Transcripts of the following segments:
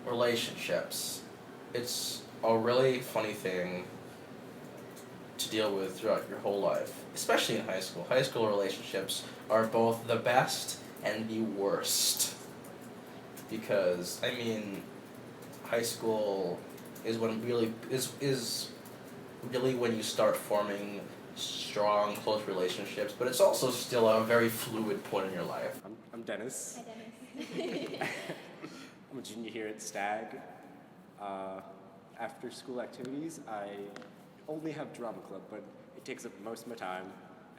Relationships. It's a really funny thing to deal with throughout your whole life, especially in high school. High school relationships are both the best and the worst. Because, I mean, high school is when really is really when you start forming strong, close relationships, but it's also still a very fluid point in your life. I'm Dennis. Hi, Dennis. I'm a junior here at STAG. After school activities, I only have drama club, but it takes up most of my time,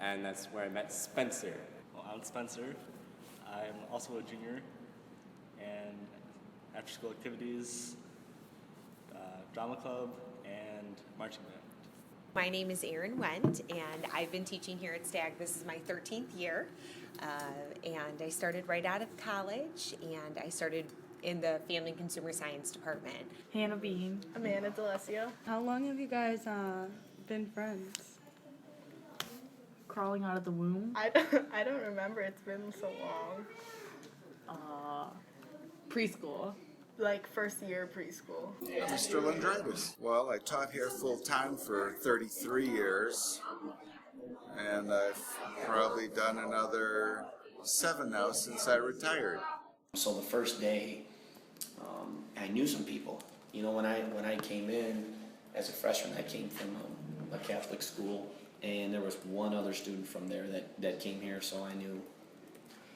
and that's where I met Spencer. Well, I'm Spencer. I'm also a junior, and after school activities, drama club, and marching band. My name is Erin Wendt, and I've been teaching here at STAG. This is my 13th year, and I started right out of college, and I started in the Family and Consumer Science Department. Hannah Bean. Amanda D'Alessio. How long have you guys been friends? Crawling out of the womb? I don't remember. It's been so long. Preschool. Like first year preschool. Mr. Lindritis. Well, I taught here full-time for 33 years, and I've probably done another 7 now since I retired. So the first day, I knew some people. You know, when I came in as a freshman, I came from a Catholic school, and there was one other student from there that came here, so I knew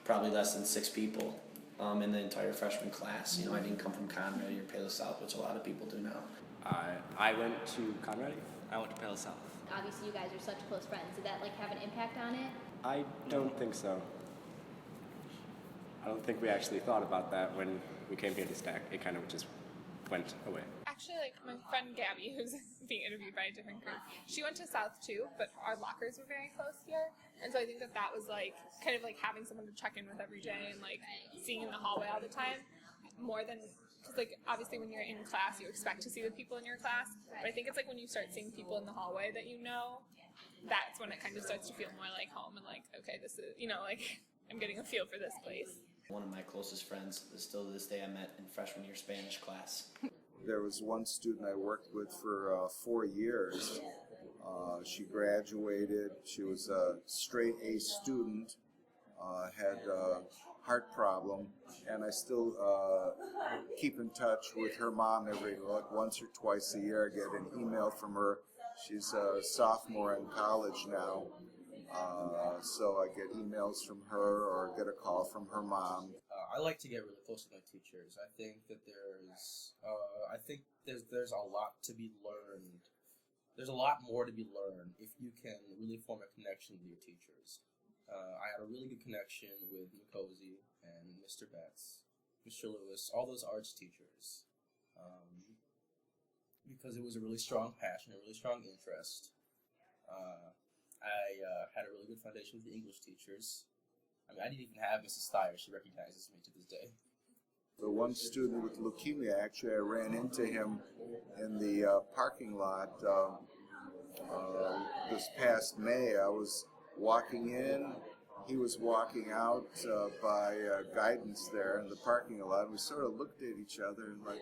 probably less than 6 people. In the entire freshman class. You know, I didn't come from Conrad or Palos South, which a lot of people do now. I went to Conrad. I went to Palos South. Obviously, you guys are such close friends. Did that have an impact on it? I don't think so. I don't think we actually thought about that when we came here to STAG. It kind of just went away. Actually, my friend Gabby, who's being interviewed by a different group, she went to South too, but our lockers were very close here. And so I think that was kind of having someone to check in with every day and seeing in the hallway all the time, more than, because obviously when you're in class, you expect to see the people in your class. But I think it's when you start seeing people in the hallway that you know, that's when it kind of starts to feel more like home and okay, this is, I'm getting a feel for this place. One of my closest friends, still to this day, I met in freshman year Spanish class. There was one student I worked with for 4 years. She graduated. She was a straight A student, had a heart problem, and I still keep in touch with her mom every once or twice a year. I get an email from her. She's a sophomore in college now, so I get emails from her or get a call from her mom. I like to get really close with my teachers. I think that there's a lot to be learned. There's a lot more to be learned if you can really form a connection with your teachers. I had a really good connection with Nicosi and Mr. Betts, Mr. Lewis, all those arts teachers, because it was a really strong passion, a really strong interest. I had a really good foundation with the English teachers. I mean, I didn't even have Mrs. Steyer. She recognizes me to this day. The one student with leukemia, actually, I ran into him in the parking lot this past May. I was walking in. He was walking out by guidance there in the parking lot. We sort of looked at each other and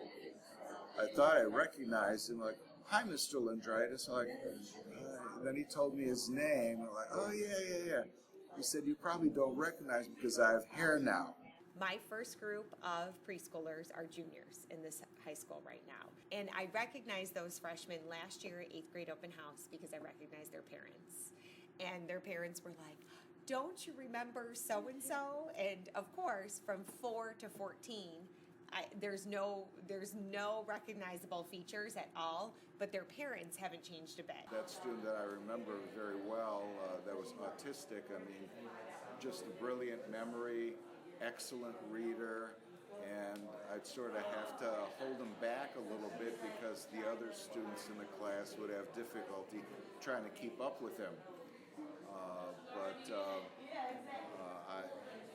I thought I recognized him. Hi, Mr. Lindritis. Then he told me his name. I'm like, oh yeah. He said, you probably don't recognize me because I have hair now. My first group of preschoolers are juniors in this high school right now. And I recognized those freshmen last year at 8th grade open house because I recognized their parents. And their parents were like, don't you remember so-and-so? And of course, from 4 to 14, there's no recognizable features at all, but their parents haven't changed a bit. That student that I remember very well that was autistic, just a brilliant memory, excellent reader, and I'd sort of have to hold him back a little bit because the other students in the class would have difficulty trying to keep up with him.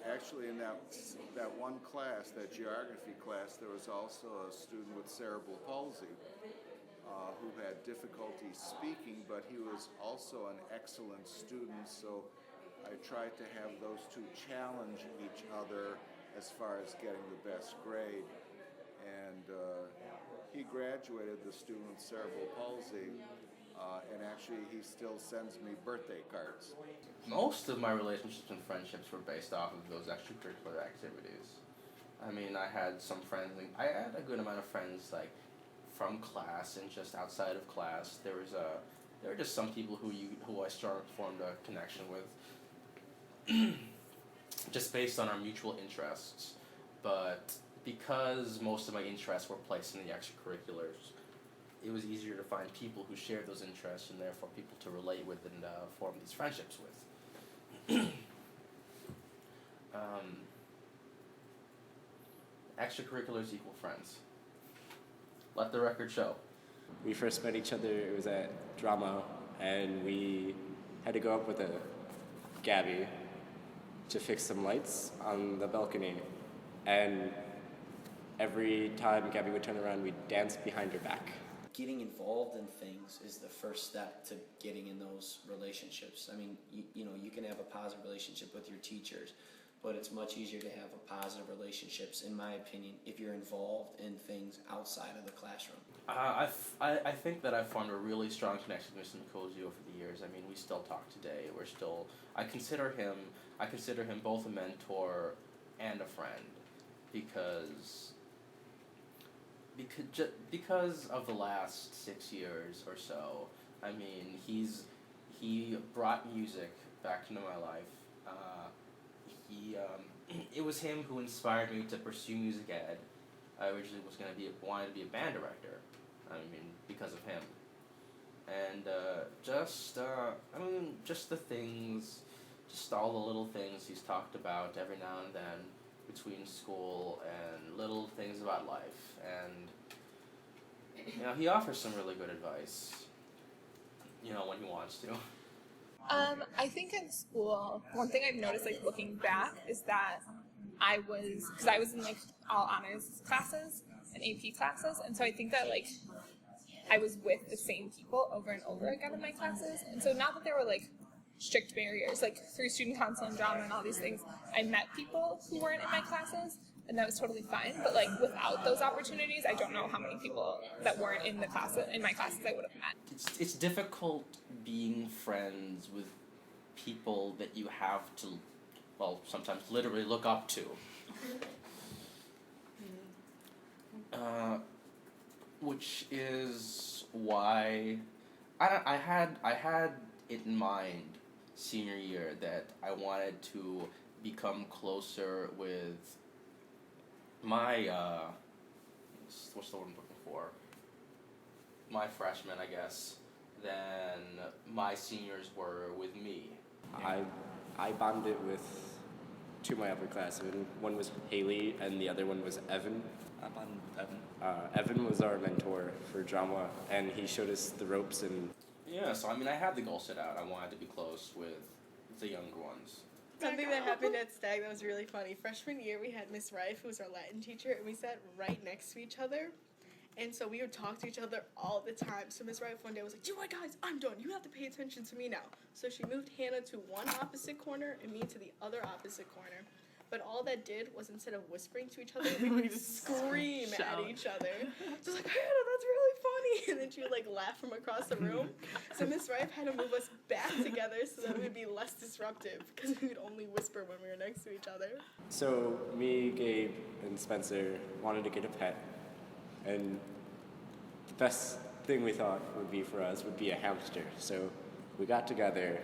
Actually, in that one class, that geography class, there was also a student with cerebral palsy who had difficulty speaking, but he was also an excellent student, so I tried to have those two challenge each other as far as getting the best grade. and he graduated, the student with cerebral palsy, and actually he still sends me birthday cards. Most of my relationships and friendships were based off of those extracurricular activities. I mean, I had some friends, I had a good amount of friends, like, from class and just outside of class. There were just some people who I formed a connection with, just based on our mutual interests. But because most of my interests were placed in the extracurriculars, it was easier to find people who shared those interests and therefore people to relate with and form these friendships with. Extracurriculars equal friends. Let the record show. We first met each other, it was at drama, and we had to go up with a Gabby to fix some lights on the balcony. And every time Gabby would turn around, we'd dance behind her back. Getting involved in things is the first step to getting in those relationships. I mean, you can have a positive relationship with your teachers, but it's much easier to have a positive relationships, in my opinion, if you're involved in things outside of the classroom. I think that I've formed a really strong connection with Mr. Nkosi over the years. I mean, we still talk today. I consider him both a mentor and a friend, because of the last 6 years or so. I mean, he brought music back into my life. It was him who inspired me to pursue music ed. I originally wanted to be a band director. I mean, because of him. And just all the little things he's talked about every now and then between school and little things about life. And he offers some really good advice, when he wants to. I think in school, one thing I've noticed, looking back, is that I was in, all honors classes and AP classes, and so I think that, I was with the same people over and over again in my classes, and so not that there were, strict barriers, through student council and drama and all these things, I met people who weren't in my classes, and that was totally fine, but, without those opportunities, I don't know how many people that weren't in my classes I would have met. It's difficult being friends with people that you have to, sometimes literally look up to. Which is why I had it in mind senior year that I wanted to become closer with my what's the word I'm looking for? My freshmen, I guess, than my seniors were with me. I bonded with two of my upper classmen. One was Haley and the other one was Evan. I'm on Evan. Evan was our mentor for drama, and he showed us the ropes. And yeah, so I had the goal set out. I wanted to be close with the younger ones. Something that happened at Stag that was really funny. Freshman year, we had Miss Rife, who was our Latin teacher, and we sat right next to each other. And so we would talk to each other all the time. So Miss Rife one day was like, "You know what, guys, I'm done. You have to pay attention to me now." So she moved Hannah to one opposite corner and me to the other opposite corner. But all that did was, instead of whispering to each other, we would scream at each other. Just like, "Hannah, that's really funny." And then she would laugh from across the room. So Miss Rife had to move us back together so that we would be less disruptive, because we would only whisper when we were next to each other. so me, Gabe, and Spencer wanted to get a pet. And the best thing we thought would be for us would be a hamster. So we got together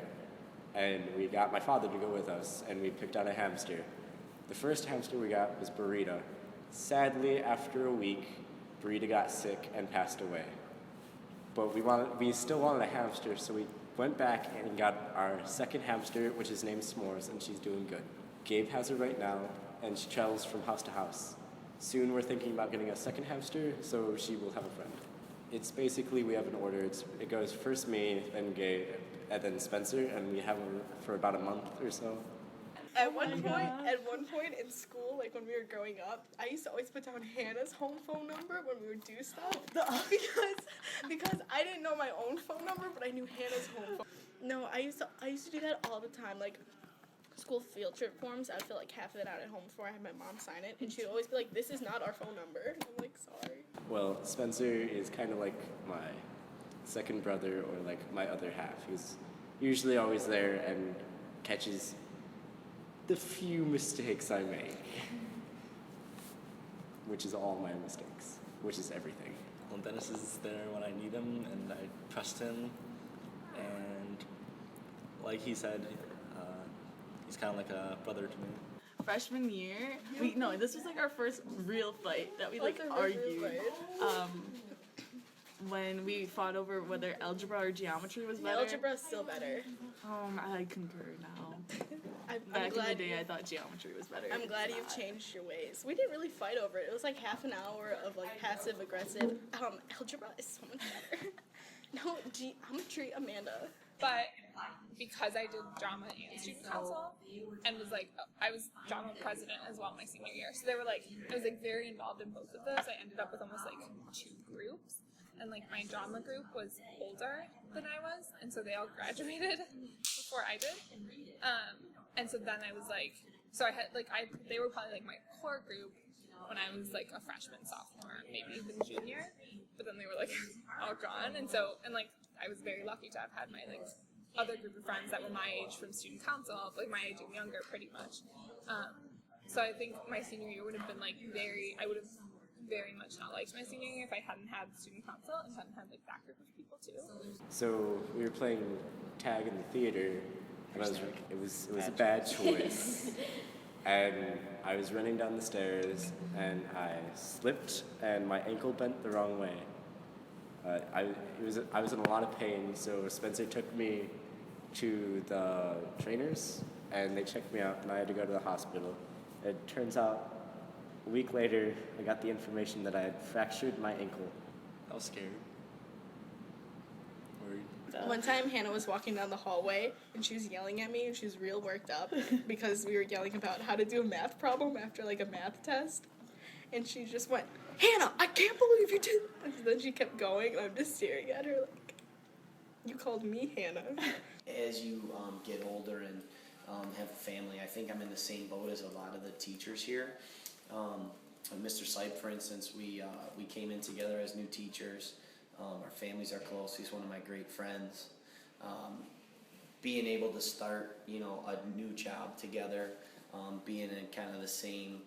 and we got my father to go with us, and we picked out a hamster. The first hamster we got was Burrito. Sadly, after a week, Burrito got sick and passed away. But we still wanted a hamster, so we went back and got our second hamster, which is named S'mores, and she's doing good. Gabe has her right now, and she travels from house to house. Soon we're thinking about getting a second hamster, so she will have a friend. It's basically, we have an order. It goes first me, then Gabe, and then Spencer, and we have her for about a month or so. At one point in school, when we were growing up, I used to always put down Hannah's home phone number when we would do stuff, because I didn't know my own phone number, but I knew Hannah's home phone. No, I used to do that all the time. School field trip forms, I'd fill half of it out at home before I had my mom sign it, and she'd always be like, "This is not our phone number." And I'm like, like, sorry. Well, Spencer is kind of like my second brother, or like my other half. He's usually always there and catches the few mistakes I make, which is all my mistakes, which is everything. Well, Dennis is there when I need him, and I trust him. And like he said, he's kind of like a brother to me. Freshman year, this was like our first real fight that we like What's our first real argued. When we fought over whether algebra or geometry was better. Algebra's still better. I concur now. I'm Back in the glad day, I thought geometry was better. I'm glad It's you've not. changed your ways. We didn't really fight over it. It was like half an hour of like passive aggressive. Algebra is so much better. No, geometry, Amanda. But because I did drama and student council, and was like, I was drama president as well my senior year. So they were like, I was like very involved in both of those. I ended up with almost like 2 groups. And like my drama group was older than I was, and so they all graduated before I did. And so then I was like, so I had like they were probably like my core group when I was like a freshman, sophomore, maybe even junior. But then they were like all gone, and like I was very lucky to have had my like other group of friends that were my age from student council, like my age and younger, pretty much. So I think my senior year would have been like I would have very much not liked my senior year if I hadn't had student council and hadn't had like that group of people too. So we were playing tag in the theater, and it was a bad choice. And I was running down the stairs, and I slipped, and my ankle bent the wrong way. I was in a lot of pain, so Spencer took me to the trainers, and they checked me out, and I had to go to the hospital. It turns out, a week later, I got the information that I had fractured my ankle. I was scared. Worried. One time Hannah was walking down the hallway and she was yelling at me and she was real worked up because we were yelling about how to do a math problem after like a math test. And she just went, "Hannah, I can't believe you did that." And then she kept going and I'm just staring at her like, "You called me Hannah." As you get older and have a family, I think I'm in the same boat as a lot of the teachers here. Mr. Sipe, for instance, we came in together as new teachers. Our families are close. He's one of my great friends. Being able to start, a new job together, being in kind of the same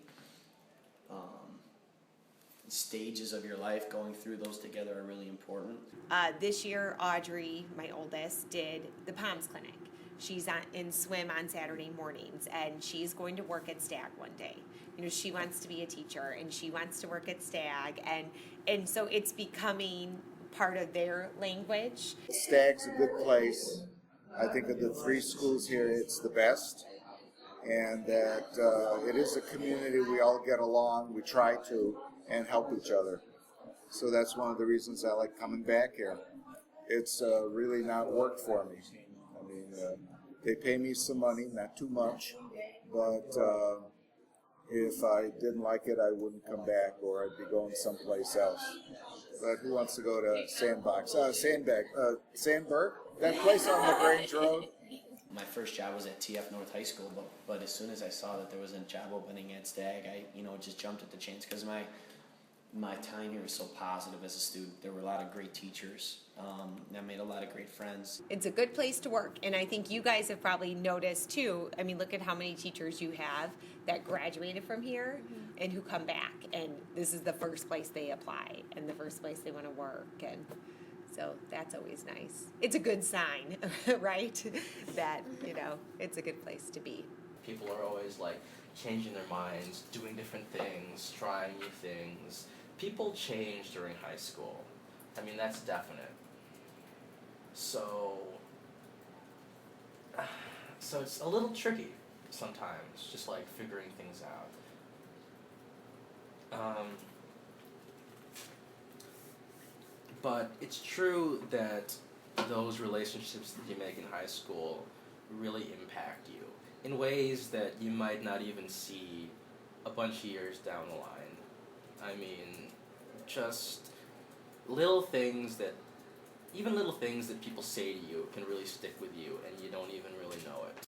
stages of your life, going through those together are really important. This year, Audrey, my oldest, did the POMS clinic. She's in swim on Saturday mornings, and she's going to work at STAG one day. She wants to be a teacher, and she wants to work at STAG, and so it's becoming part of their language. Stag's a good place. I think of the 3 schools here, it's the best, and that it is a community. We all get along, we try to, and help each other. So that's one of the reasons I like coming back here. It's really not work for me. I mean, they pay me some money, not too much, but if I didn't like it, I wouldn't come back, or I'd be going someplace else. But who wants to go to Sandberg? That place on LaGrange Road? My first job was at TF North High School, but as soon as I saw that there was a job opening at STAG, I just jumped at the chance because my time here was so positive as a student. There were a lot of great teachers. I made a lot of great friends. It's a good place to work, and I think you guys have probably noticed too. I mean, look at how many teachers you have that graduated from here and who come back, and this is the first place they apply and the first place they want to work, and so that's always nice. It's a good sign, right? That, it's a good place to be. People are always like changing their minds, doing different things, trying new things. People change during high school. I mean, that's definite. So it's a little tricky sometimes, just like figuring things out. But it's true that those relationships that you make in high school really impact you in ways that you might not even see a bunch of years down the line. I mean, just little things that people say to you can really stick with you and you don't even really know it.